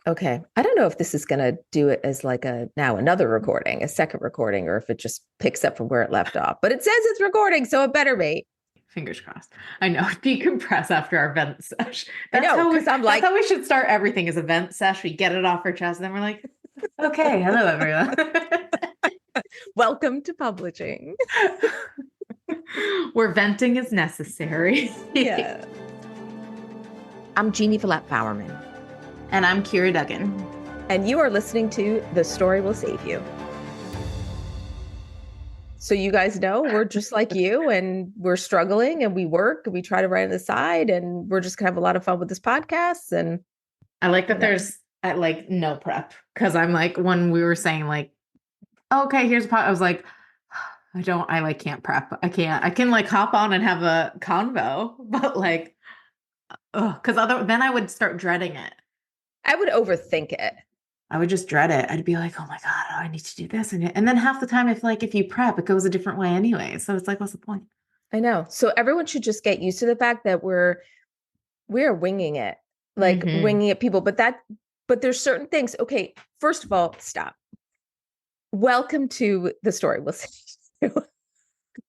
Okay. I don't know if this is going to do it as like another recording, a second recording, or if it just picks up from where it left off. But it says it's recording, so it better be. Fingers crossed. I know. Decompress after our vent sesh. I know, because I'm like, that's how we should start everything as a vent sesh. We get it off our chest, and then we're like, okay, hello everyone. welcome to publishing. Where venting is necessary. Yeah. I'm Jeannie Veillette Bowerman. And I'm Ciara Duggan. And you are listening to The Story Will Save You. So you guys know we're just like you, and we're struggling, and we work, and we try to write on the side, and we're just gonna have a lot of fun with this podcast. And I like that there's like no prep, because I'm like, when we were saying like, okay, here's a pot, I was like, I can't prep. I can like hop on and have a convo, but like, because then I would start dreading it. I would overthink it. I would just dread it. I'd be like, oh my God, I need to do this. And then half the time, if you prep, it goes a different way anyway. So it's like, what's the point? I know. So everyone should just get used to the fact that we're winging it, like winging it people. But there's certain things. Okay. First of all, stop. Welcome to The Story Will Save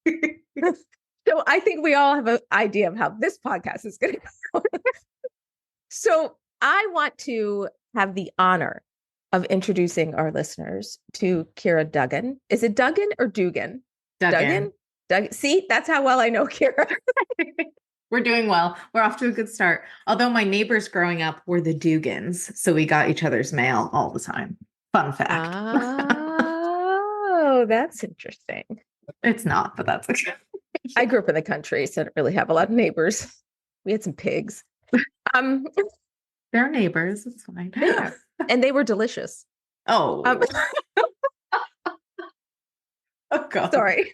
You. So I think we all have an idea of how this podcast is going to go. So I want to have the honor of introducing our listeners to Ciara Duggan. Is it Duggan or Duggan? Duggan. Duggan. See, that's how well I know Ciara. We're doing well. We're off to a good start. Although my neighbors growing up were the Duggans, so we got each other's mail all the time. Fun fact. Oh, that's interesting. It's not, but that's okay. I grew up in the country, so I didn't really have a lot of neighbors. We had some pigs. They're neighbors. It's fine. Yeah. And they were delicious. Oh. Oh God. Sorry.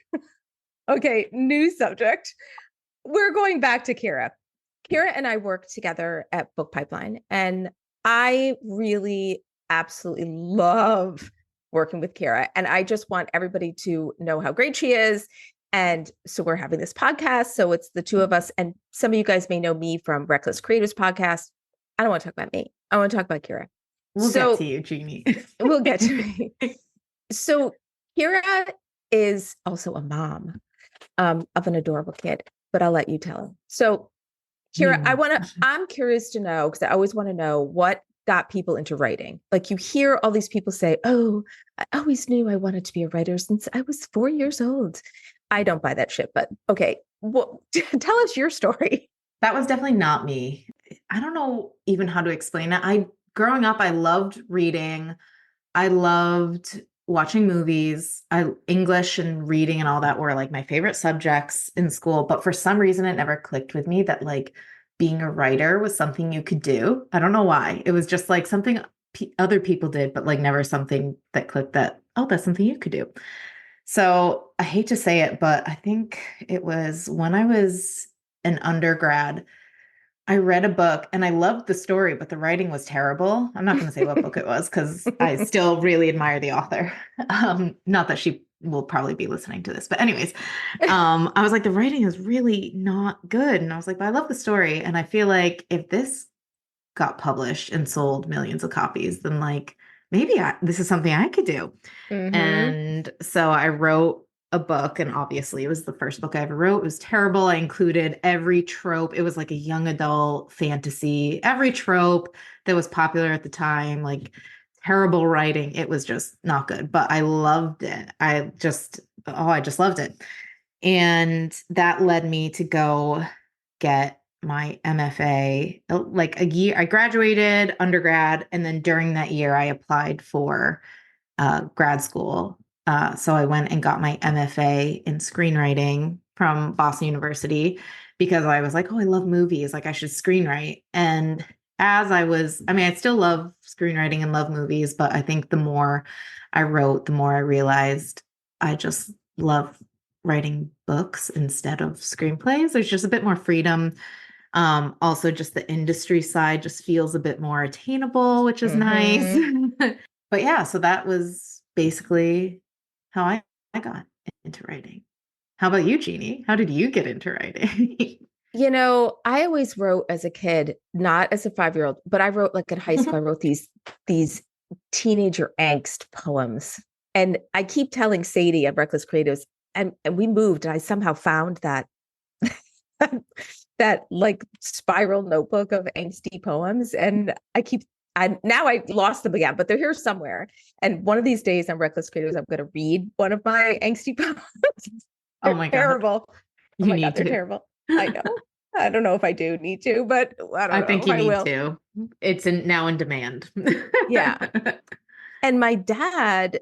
Okay, new subject. We're going back to Ciara. Ciara and I worked together at Book Pipeline, and I really absolutely love working with Ciara. And I just want everybody to know how great she is. And so we're having this podcast. So it's the two of us. And some of you guys may know me from Reckless Creators podcast. I don't want to talk about me. I want to talk about Ciara. We'll get to you, Jeannie. We'll get to me. So Ciara is also a mom of an adorable kid, but I'll let you tell him. So Ciara, I'm curious to know, because I always want to know what got people into writing. Like, you hear all these people say, oh, I always knew I wanted to be a writer since I was 4 years old. I don't buy that shit, but okay. Well, tell us your story. That was definitely not me. I don't know even how to explain it. Growing up, I loved reading. I loved watching movies. English and reading and all that were like my favorite subjects in school. But for some reason, it never clicked with me that like being a writer was something you could do. I don't know why. It was just like something other people did, but like never something that clicked that, oh, that's something you could do. So I hate to say it, but I think it was when I was an undergrad, I read a book and I loved the story, but the writing was terrible. I'm not going to say what book it was because I still really admire the author. Not that she will probably be listening to this, but anyways, I was like, the writing is really not good. And I was like, but I love the story. And I feel like if this got published and sold millions of copies, then like, maybe this is something I could do. Mm-hmm. And so I wrote a book, and obviously it was the first book I ever wrote. It was terrible. I included every trope. It was like a young adult fantasy, every trope that was popular at the time, like terrible writing. It was just not good, but I loved it. I just loved it. And that led me to go get my MFA, like a year. I graduated undergrad, and then during that year I applied for grad school. So I went and got my MFA in screenwriting from Boston University because I was like, oh, I love movies. Like I should screenwrite. And I still love screenwriting and love movies, but I think the more I wrote, the more I realized I just love writing books instead of screenplays. There's just a bit more freedom. Also just the industry side just feels a bit more attainable, which is nice. But yeah, so that was basically how I got into writing. How about you, Jeannie? How did you get into writing? You know, I always wrote as a kid, not as a 5-year-old, but I wrote like in high school, I wrote these these teenager angst poems. And I keep telling Sadie at Reckless Creatives, and we moved, and I somehow found that that like spiral notebook of angsty poems. And now I lost them again, but they're here somewhere. And one of these days on Reckless Creatives, I'm going to read one of my angsty poems. Oh my God. Terrible. You need God, they're to. terrible. I know. I don't know if I do need to, but I think you need to. It's now in demand. Yeah. And my dad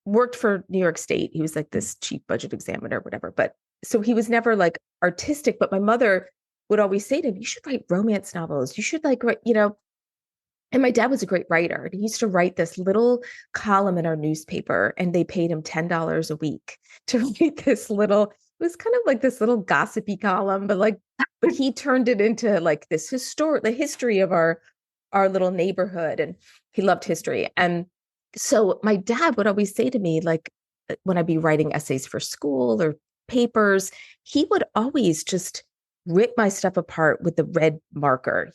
worked for New York State. He was like this chief budget examiner, whatever. But so he was never like artistic. But my mother would always say to him, you should write romance novels. You should like write, And my dad was a great writer. He used to write this little column in our newspaper, and they paid him $10 a week to write this little, it was kind of like this little gossipy column, but he turned it into like this the history of our little neighborhood. And he loved history. And so my dad would always say to me, like, when I'd be writing essays for school or papers, he would always just rip my stuff apart with the red marker.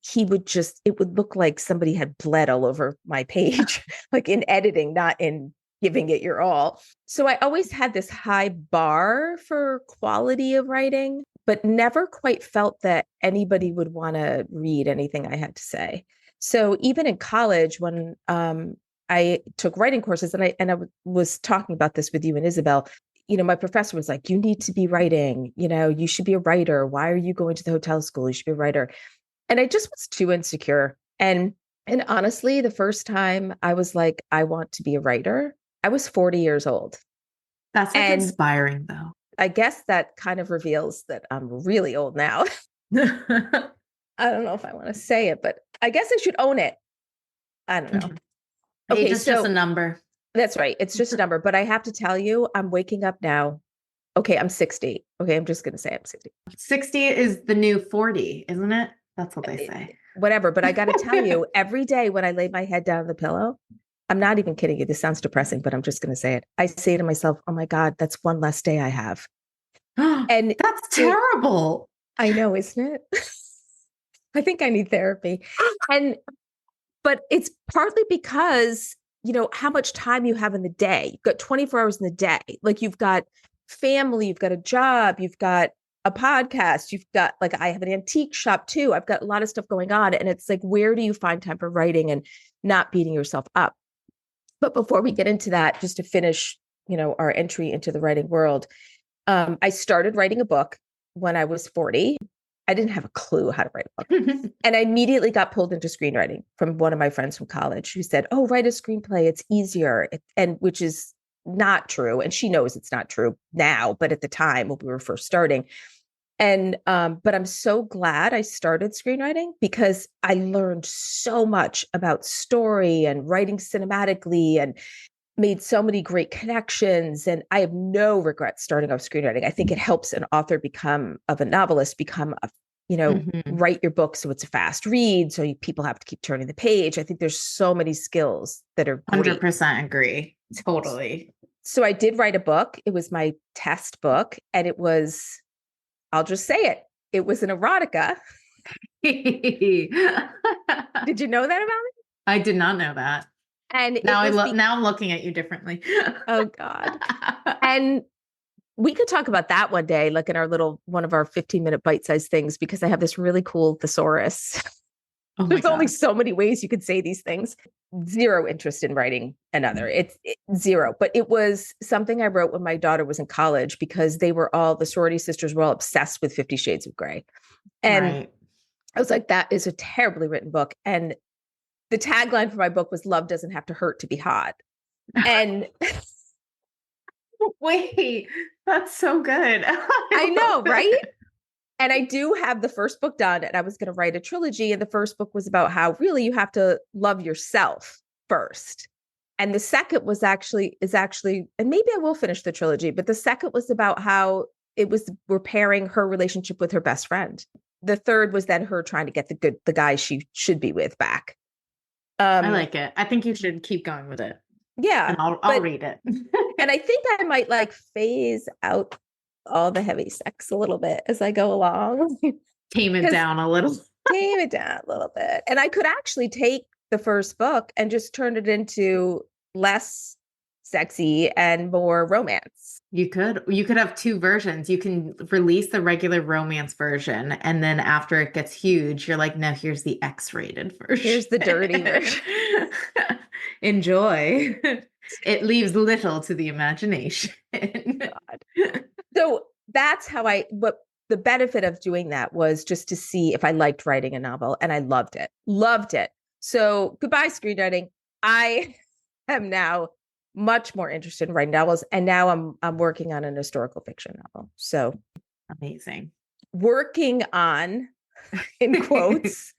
He would just, it would look like somebody had bled all over my page, like in editing, not in giving it your all. So I always had this high bar for quality of writing, but never quite felt that anybody would want to read anything I had to say. So even in college, when I took writing courses, and I was talking about this with you and Isabel, my professor was like, you need to be writing, you should be a writer. Why are you going to the hotel school? You should be a writer. And I just was too insecure. And honestly, the first time I was like, I want to be a writer, I was 40 years old. That's inspiring though. I guess that kind of reveals that I'm really old now. I don't know if I want to say it, but I guess I should own it. I don't know. Okay, it's just a number. That's right. It's just a number. But I have to tell you, I'm waking up now. Okay, I'm 60. Okay, I'm just going to say I'm 60. 60 is the new 40, isn't it? That's what they say. Whatever. But I got to tell you, every day when I lay my head down on the pillow, I'm not even kidding you. This sounds depressing, but I'm just going to say it. I say to myself, oh my God, that's one less day I have. And that's terrible. I know, isn't it? I think I need therapy. But it's partly because, how much time you have in the day. You've got 24 hours in the day. Like you've got family, you've got a job, you've got a podcast, you've got I have an antique shop too. I've got a lot of stuff going on. And it's like, where do you find time for writing and not beating yourself up? But before we get into that, just to finish, our entry into the writing world, I started writing a book when I was 40. I didn't have a clue how to write a book. And I immediately got pulled into screenwriting from one of my friends from college who said, oh, write a screenplay. It's easier. And which is not true. And she knows it's not true now, but at the time when we were first starting. And, but I'm so glad I started screenwriting because I learned so much about story and writing cinematically and made so many great connections. And I have no regrets starting off screenwriting. I think it helps an author become a novelist, write your book so it's a fast read. So people have to keep turning the page. I think there's so many skills that are great. 100% agree. Totally. So I did write a book. It was my test book. And it was, I'll just say it. It was an erotica. Did you know that about me? I did not know that. And now I'm looking at you differently. Oh God. And we could talk about that one day, like in one of our 15-minute bite-sized things, because I have this really cool thesaurus. There's only so many ways you could say these things. Zero interest in writing another. It's zero. But it was something I wrote when my daughter was in college because the sorority sisters were all obsessed with 50 Shades of Grey. And I was like, that is a terribly written book. And the tagline for my book was love doesn't have to hurt to be hot. And wait, that's so good. I know, right? And I do have the first book done, and I was going to write a trilogy. And the first book was about how really you have to love yourself first. And the second is actually, and maybe I will finish the trilogy, but the second was about how it was repairing her relationship with her best friend. The third was then her trying to get the guy she should be with back. I like it. I think you should keep going with it. Yeah. And I'll read it. And I think I might phase out all the heavy sex a little bit as I go along. Tame it down a little. Tame it down a little bit. And I could actually take the first book and just turned it into less sexy and more romance. You could have two versions. You can release the regular romance version, and then after it gets huge, you're like, no, here's the X-rated version. Here's the dirty version. Enjoy. It leaves little to the imagination. God. So that's how what the benefit of doing that was, just to see if I liked writing a novel, and I loved it. Loved it. So goodbye screenwriting. I am now much more interested in writing novels, and now I'm working on an historical fiction novel. So amazing. Working on, in quotes,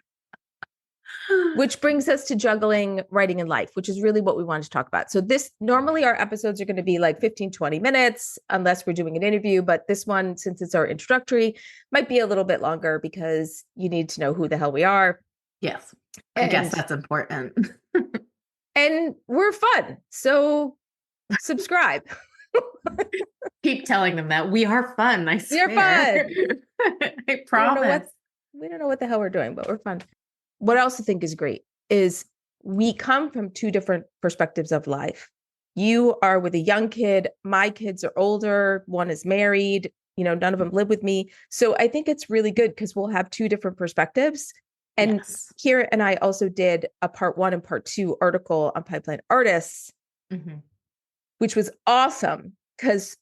which brings us to juggling writing and life, which is really what we wanted to talk about. So normally our episodes are going to be like 15, 20 minutes, unless we're doing an interview. But this one, since it's our introductory, might be a little bit longer because you need to know who the hell we are. Yes. I guess that's important. And we're fun. So subscribe. Keep telling them that we are fun. I swear. We are fun. I promise. We don't know what the hell we're doing, but we're fun. What I also think is great is we come from two different perspectives of life. You are with a young kid. My kids are older. One is married. None of them live with me. So I think it's really good because we'll have two different perspectives. And yes. Ciara and I also did a part 1 and part 2 article on pipeline artists, which was awesome because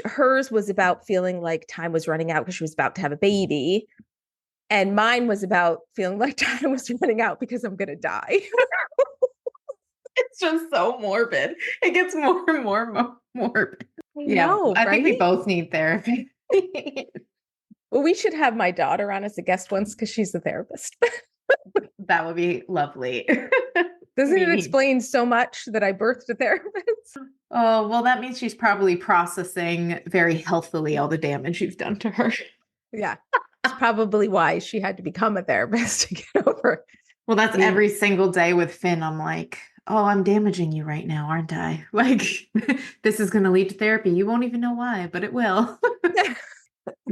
hers was about feeling like time was running out because she was about to have a baby. And mine was about feeling like time was running out because I'm going to die. It's just so morbid. It gets more and more morbid. I think we both need therapy. Well, we should have my daughter on as a guest once because she's a therapist. That would be lovely. Doesn't it explain so much that I birthed a therapist? Oh, well, that means she's probably processing very healthfully all the damage you've done to her. Yeah. That's probably why she had to become a therapist to get over it. Well, that's every single day with Finn. I'm like, oh, I'm damaging you right now, aren't I? Like, this is going to lead to therapy. You won't even know why, but it will.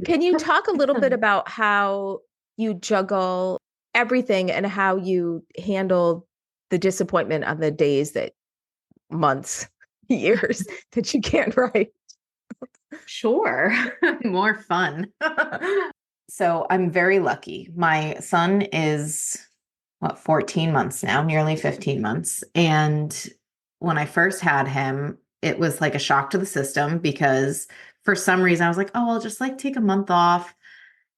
Can you talk a little bit about how you juggle everything and how you handle the disappointment on the days months, years that you can't write? Sure. More fun. So I'm very lucky. My son is 14 months now, nearly 15 months. And when I first had him, it was like a shock to the system because for some reason I was like, oh, I'll just take a month off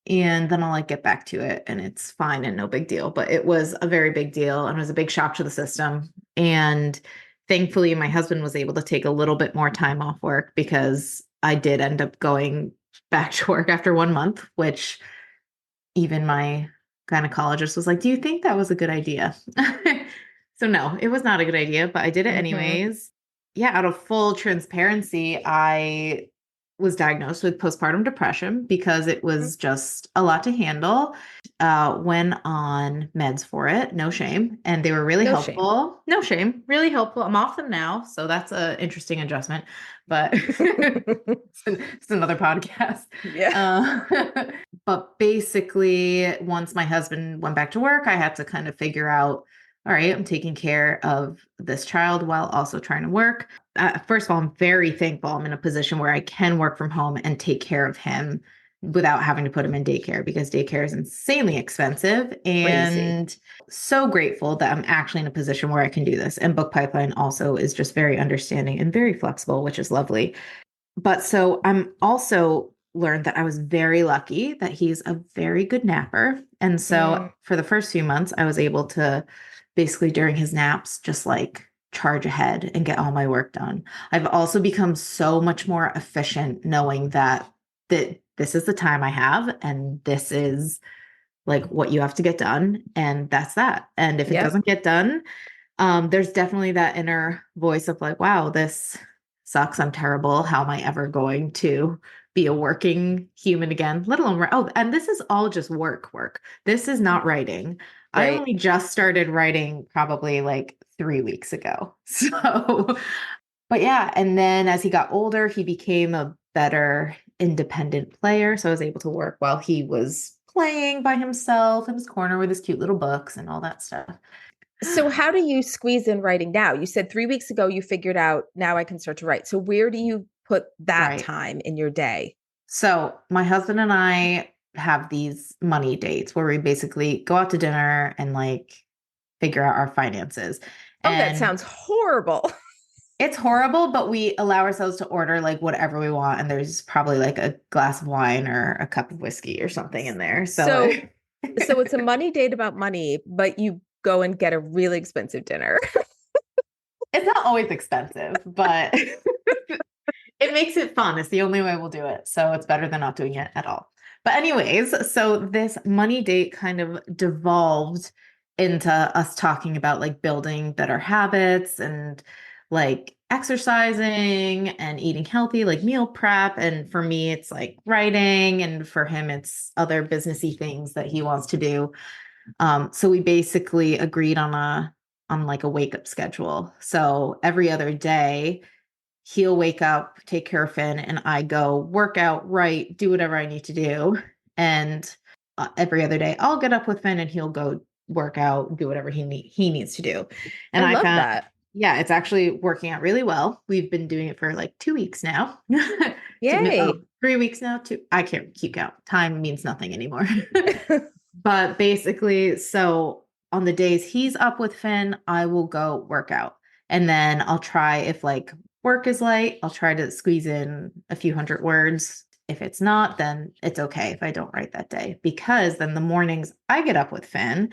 and then I'll get back to it and it's fine and no big deal. But it was a very big deal and it was a big shock to the system. And thankfully my husband was able to take a little bit more time off work because I did end up going back to work after 1 month, which even my gynecologist was like, do you think that was a good idea? So no, it was not a good idea, but I did it anyways. Yeah, out of full transparency, I was diagnosed with postpartum depression because it was just a lot to handle. Went on meds for it, no shame. And they were really helpful. No shame, really helpful. I'm off them now. So that's an interesting adjustment, but it's another podcast. Yeah. But basically, once my husband went back to work, I had to kind of figure out, all right, I'm taking care of this child while also trying to work. First of all, I'm very thankful I'm in a position where I can work from home and take care of him without having to put him in daycare because daycare is insanely expensive. And so grateful that I'm actually in a position where I can do this. And Book Pipeline also is just very understanding and very flexible, which is lovely. But so I'm also learned that I was very lucky that he's a very good napper. And so for the first few months, I was able to basically during his naps, just charge ahead and get all my work done. I've also become so much more efficient knowing that this is the time I have and this is what you have to get done. And that's that. And if it doesn't get done, there's definitely that inner voice of wow, this sucks. I'm terrible. How am I ever going to be a working human again, let alone, and this is all just work. This is not writing. Right. I only just started writing probably 3 weeks ago. So, but yeah. And then as he got older, he became a better independent player. So I was able to work while he was playing by himself in his corner with his cute little books and all that stuff. So how do you squeeze in writing now? You said 3 weeks ago you figured out now I can start to write. So where do you put that Right. time in your day? So my husband and I have these money dates where we basically go out to dinner and like figure out our finances. Oh, that And sounds horrible. it's horrible, but we allow ourselves to order like whatever we want. And there's probably like a glass of wine or a cup of whiskey or something in there. So So it's a money date about money, but you go and get a really expensive dinner. it's not always expensive, but it makes it fun. It's the only way we'll do it. So it's better than not doing it at all. But anyways, so this money date kind of devolved into us talking about like building better habits and like exercising and eating healthy, like meal prep. And for me, it's like writing, and for him, it's other businessy things that he wants to do. So we basically agreed on like a wake up schedule. So every other day, he'll wake up, take care of Finn, and I go work out, write, do whatever I need to do. And every other day, I'll get up with Finn and he'll go work out, do whatever he needs to do. And I I love found, that. yeah, it's actually working out really well. We've been doing it for like 2 weeks now. Yay. 3 weeks now. I can't keep count. Time means nothing anymore. But basically, so on the days he's up with Finn, I will go work out. And then I'll try, if like work is light, I'll try to squeeze in a few hundred words. If it's not, then it's okay if I don't write that day, because then the mornings I get up with Finn,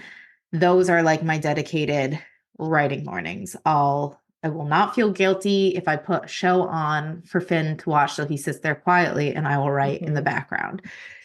those are like my dedicated writing mornings. I will not feel guilty if I put a show on for Finn to watch, so he sits there quietly and I will write in the background.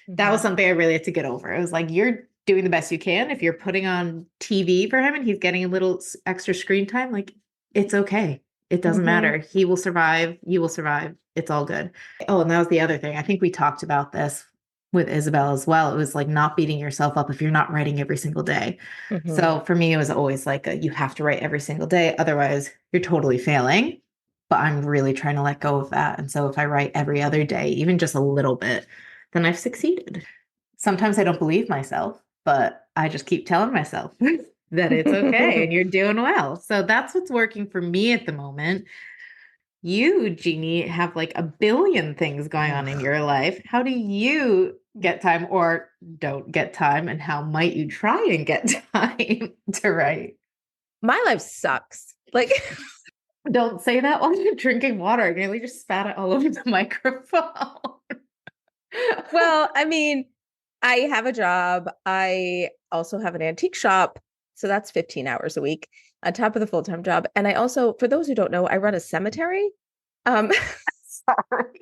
That was something I really had to get over. It was like, you're doing the best you can. If you're putting on TV for him and he's getting a little extra screen time, like, it's okay. It doesn't matter. He will survive. You will survive. It's all good. Oh, and that was the other thing. I think we talked about this with Isabel as well. It was like not beating yourself up if you're not writing every single day. So for me, it was always like you have to write every single day. Otherwise, you're totally failing. But I'm really trying to let go of that. And so if I write every other day, even just a little bit, then I've succeeded. Sometimes I don't believe myself, but I just keep telling myself that it's okay and you're doing well. So that's what's working for me at the moment. You, Jeannie, have like a billion things going on in your life. How do you get time or don't get time? And how might you try and get time to write? My life sucks. Like, don't say that while you're drinking water. I nearly just spat it all over the microphone. well, I mean, I have a job. I also have an antique shop. So that's 15 hours a week on top of the full-time job. And I also, for those who don't know, I run a cemetery. Sorry.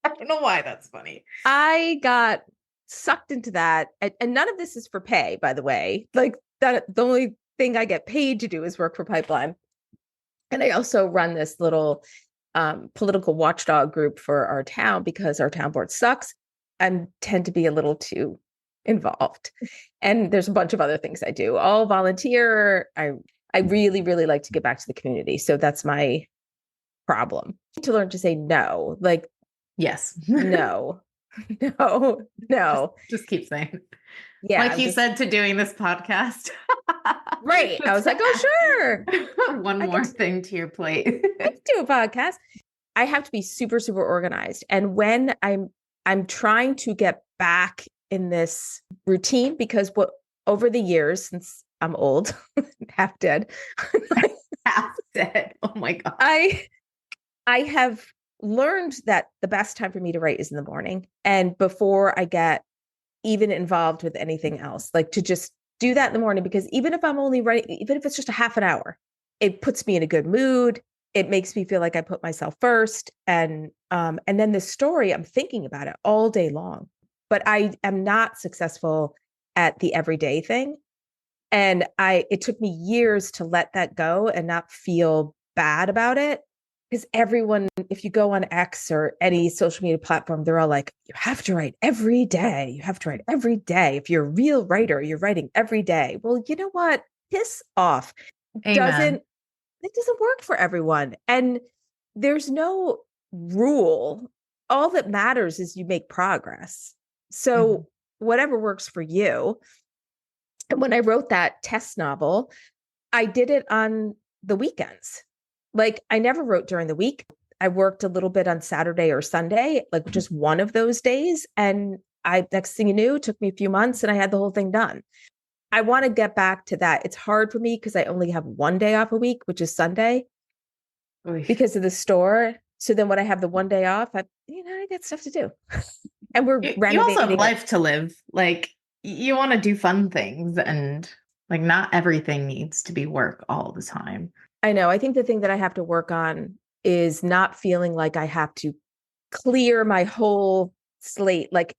I don't know why that's funny. I got sucked into that. And none of this is for pay, by the way. Like that, the only thing I get paid to do is work for Pipeline. And I also run this little political watchdog group for our town because our town board sucks. I tend to be a little too involved. And there's a bunch of other things I do, all volunteer. I really, really like to get back to the community. So that's my problem, to learn to say no. Like, yes. No. Just keep saying. Yeah. Like you said to doing this podcast. Right. I was like, oh, sure. One more thing to your plate. I can do a podcast. I have to be super, super organized. And when I'm trying to get back in this routine, because over the years, since I'm old, half dead. Half dead. Oh my God. I have learned that the best time for me to write is in the morning. And before I get even involved with anything else, like to just do that in the morning, because even if I'm only writing, even if it's just a half an hour, it puts me in a good mood. It makes me feel like I put myself first. And then the story, I'm thinking about it all day long, but I am not successful at the everyday thing. And it took me years to let that go and not feel bad about it. Because everyone, if you go on X or any social media platform, they're all like, you have to write every day. You have to write every day. If you're a real writer, you're writing every day. Well, you know what? Piss off. Amen. It doesn't work for everyone. And there's no rule. All that matters is you make progress. So whatever works for you. And when I wrote that test novel, I did it on the weekends. Like I never wrote during the week. I worked a little bit on Saturday or Sunday, like just one of those days. And next thing you knew, it took me a few months and I had the whole thing done. I want to get back to that. It's hard for me because I only have one day off a week, which is Sunday because of the store. So then when I have the one day off, I got stuff to do. And we're renovating. You also have life to live. Like you want to do fun things and like not everything needs to be work all the time. I know. I think the thing that I have to work on is not feeling like I have to clear my whole slate. Like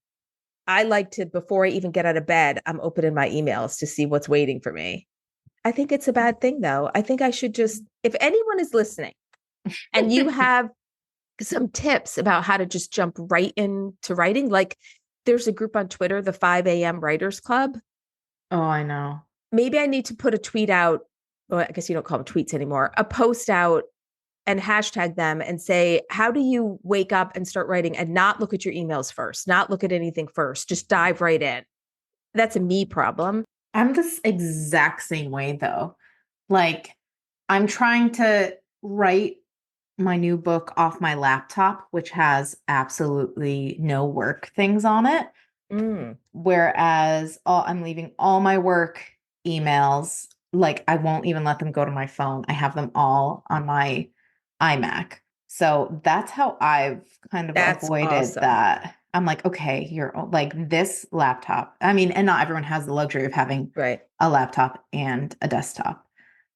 I like to, before I even get out of bed, I'm opening my emails to see what's waiting for me. I think it's a bad thing though. I think I should just, if anyone is listening and you have some tips about how to just jump right into writing, like there's a group on Twitter, the 5 a.m. Writers Club. Oh, I know. Maybe I need to put a tweet out. Well, I guess you don't call them tweets anymore, a post out and hashtag them and say, how do you wake up and start writing and not look at your emails first, not look at anything first, just dive right in. That's a me problem. I'm the exact same way though. Like I'm trying to write my new book off my laptop, which has absolutely no work things on it. Whereas I'm leaving all my work emails, like I won't even let them go to my phone. I have them all on my iMac. So that's how I've kind of avoided that. I'm like, okay, you're like this laptop. I mean, and not everyone has the luxury of having a laptop and a desktop.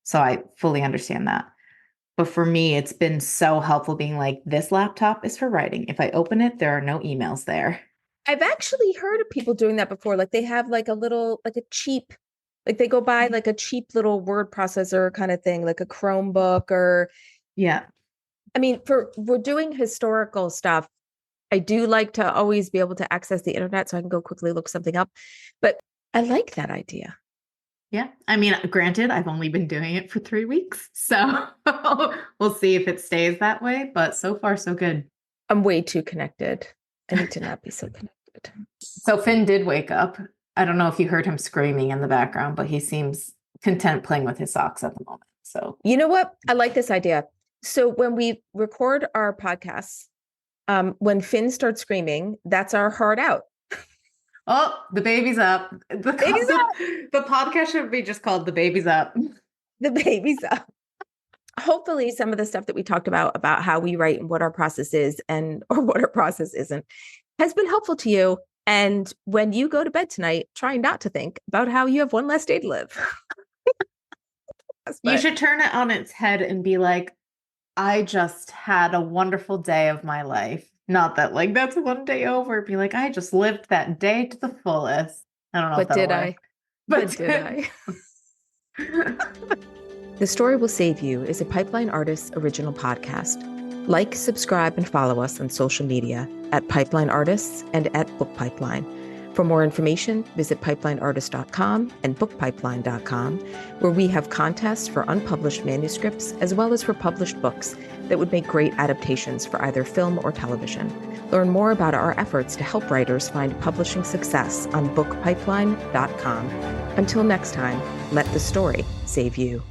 So I fully understand that. But for me, it's been so helpful being like, this laptop is for writing. If I open it, there are no emails there. I've actually heard of people doing that before. Like they have like a little, like a cheap, like they go buy like a cheap little word processor kind of thing, like a Chromebook or. Yeah. I mean, we're doing historical stuff. I do like to always be able to access the internet so I can go quickly look something up. But I like that idea. Yeah. I mean, granted, I've only been doing it for 3 weeks. So we'll see if it stays that way. But so far, so good. I'm way too connected. I need to not be so connected. So Finn did wake up. I don't know if you heard him screaming in the background, but he seems content playing with his socks at the moment. So you know what? I like this idea. So when we record our podcasts, when Finn starts screaming, that's our heart out. Oh, the baby's up. The podcast should be just called The Baby's Up. The Baby's Up. Hopefully some of the stuff that we talked about how we write and what our process is or what our process isn't, has been helpful to you. And when you go to bed tonight, try not to think about how you have one less day to live. You should turn it on its head and be like, I just had a wonderful day of my life. Not that like that's one day over. Be like, I just lived that day to the fullest. I don't know. But did I? But did I? The Story Will Save You is a Pipeline Artists original podcast. Like, subscribe, and follow us on social media at Pipeline Artists and at Book Pipeline. For more information, visit pipelineartist.com and bookpipeline.com, where we have contests for unpublished manuscripts as well as for published books that would make great adaptations for either film or television. Learn more about our efforts to help writers find publishing success on bookpipeline.com. Until next time, let the story save you.